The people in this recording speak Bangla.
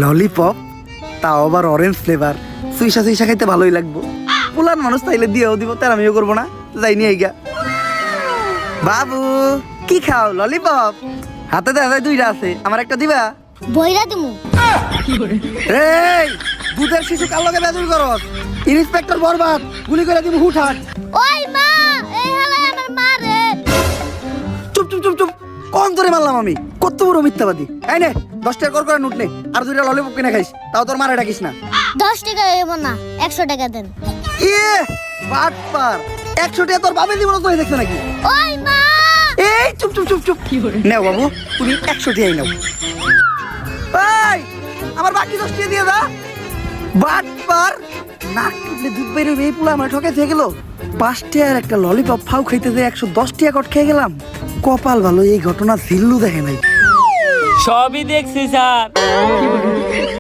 ললিপপ, তাও আবার অরেঞ্জ ফ্লেভার। সুইসা সুইসা খাইতে ভালোই লাগবো। পুলান মানুষ তাইলে দিয়েও দিব, তার আমিও করবো না। যাই নিয়ে আইগা। বাবু কি খাও? ললিপপ? হাতে দেখা যায় দুইটা আছে, আমার একটা দিবা? বইরা দিমু। এই দুধের শিশু কাল লগে বেদুল করস। ইন্সপেক্টর বরবাদ, গুলি করে দিব হুটহাট। ওই মা, এই হালাই আমার মা রে। চুপ চুপ চুপ চুপ, কোন ধরে মারলাম আমি? কত বড় মিথ্যাবাদী। এই নে 10 টাকা করে নোট নে, আর দুইটা ললিপপ কিনে খাইস, তাও তোর মারে ডাকিস না। 10 টাকা হইব না, 100 টাকা দেন। ইয়ে বাটপার, 100 টাকা তোর বাবা দিব না তো, দেখছ নাকি? ওই মা, এই চুপ চুপ চুপ চুপ, নাও বাবু তুমি 100 টাকাই নাও। এই আমার বাকি 10 টাকা দিয়ে দা। বাটপার, নাক টুটলে দুধ বের হবে, এই পুলা আমার ঠকাইতে গেল। 5 টাকার একটা ললিপপ ফাউ খাইতে যে 110 টাকা কট খেয়ে গেলাম। কপাল ভালো এই ঘটনা জিল্লু দেখে নাই। সবই দেখছি স্যার।